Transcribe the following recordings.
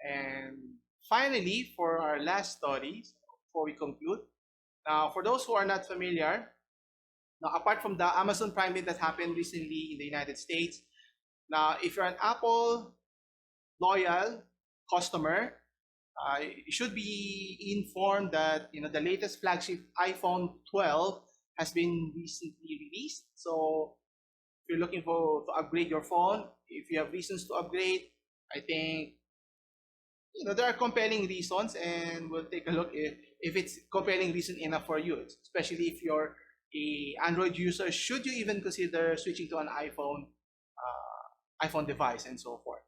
And finally, for our last stories, before we conclude, now for those who are not familiar, now apart from the Amazon Prime Day that happened recently in the United States, now if you're an Apple loyal customer, you should be informed that the latest flagship iPhone 12 has been recently released. So if you're looking to upgrade your phone, if you have reasons to upgrade, I think there are compelling reasons, and we'll take a look if it's compelling reason enough for you, especially if you're a Android user. Should you even consider switching to an iPhone device and so forth?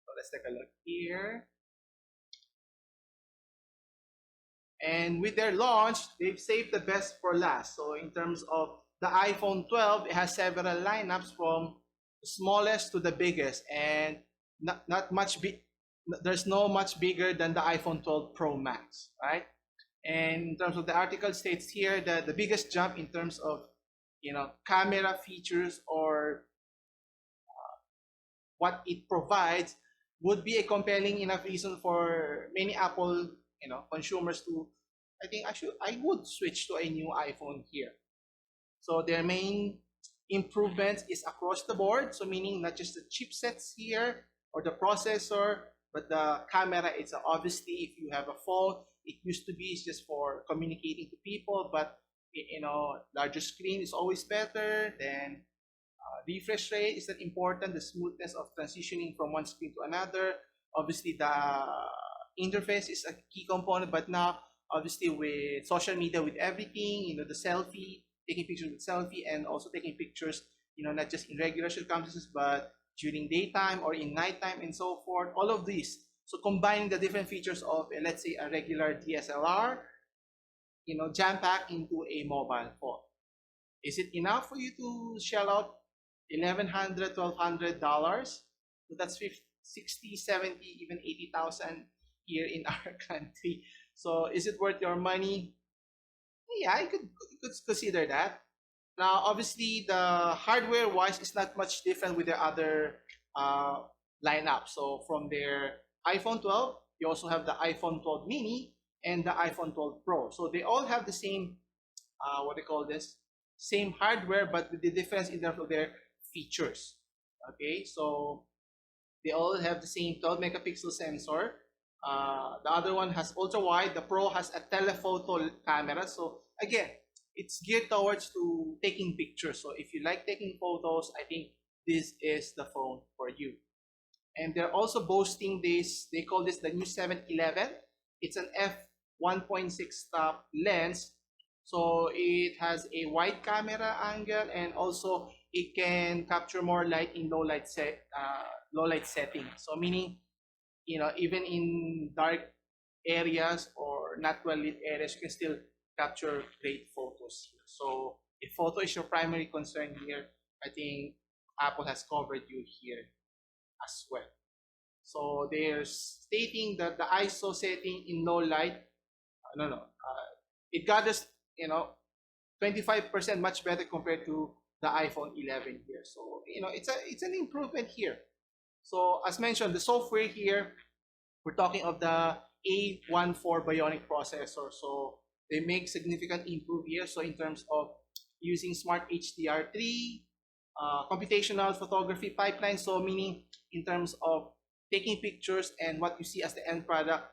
So let's take a look here. And with their launch, they've saved the best for last. So in terms of the iPhone 12, it has several lineups from the smallest to the biggest, and not much there's no much bigger than the iPhone 12 Pro Max, right? And in terms of the article states here that the biggest jump in terms of camera features or what it provides would be a compelling enough reason for many Apple consumers to, I think actually I would switch to a new iPhone here. So their main improvements is across the board, so meaning not just the chipsets here or the processor, but the camera. It's obviously, if you have a phone, it used to be just for communicating to people, but larger screen is always better. Then refresh rate is that important, the smoothness of transitioning from one screen to another. Obviously, the interface is a key component, but now obviously with social media, with everything, the selfie, taking pictures with selfie, and also taking pictures, not just in regular circumstances, but during daytime or in nighttime and so forth, all of these. So combining the different features of, let's say, a regular DSLR, jam-packed into a mobile phone. Is it enough for you to shell out $1,100, $1,200? So that's 50, 60, 70, even 80,000 here in our country. So is it worth your money? Yeah, I could consider that. Now, obviously, the hardware-wise is not much different with the other lineup. So from their iPhone 12, you also have the iPhone 12 mini and the iPhone 12 Pro. So they all have the same, what they call this, same hardware, but with the difference in terms of their features. Okay, so they all have the same 12 megapixel sensor. The other one has ultra wide. The Pro has a telephoto camera. So again, it's geared towards to taking pictures. So if you like taking photos, I think this is the phone for you. And they're also boasting this, they call this the new 711. It's an f1.6 stop lens. So it has a wide camera angle, and also it can capture more light in low light setting. So meaning, even in dark areas or not well lit areas, you can still capture great photos here. So if photo is your primary concern here, I think Apple has covered you here as well. So they're stating that the ISO setting in low light, it got us, 25% much better compared to the iPhone 11 here. So it's an improvement here. So as mentioned, the software here, we're talking of the A14 Bionic processor. So they make significant improve here. So in terms of using smart HDR3, computational photography pipeline, so meaning in terms of taking pictures and what you see as the end product,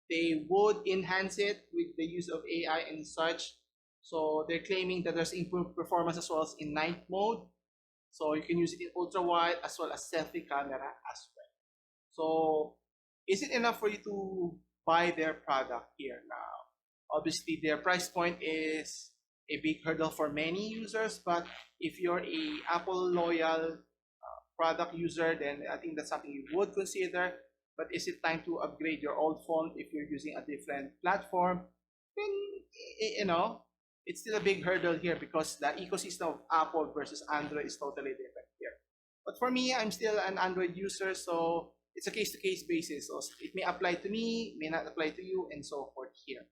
they would enhance it with the use of AI and such. So they're claiming that there's improved performance as well as in night mode. So you can use it in ultra wide as well as selfie camera as well. So is it enough for you to buy their product here now? Obviously, their price point is a big hurdle for many users, but if you're a Apple loyal product user, then I think that's something you would consider. But is it time to upgrade your old phone if you're using a different platform? Then, it's still a big hurdle here because the ecosystem of Apple versus Android is totally different here. But for me, I'm still an Android user, so it's a case-to-case basis. So it may apply to me, may not apply to you, and so forth here.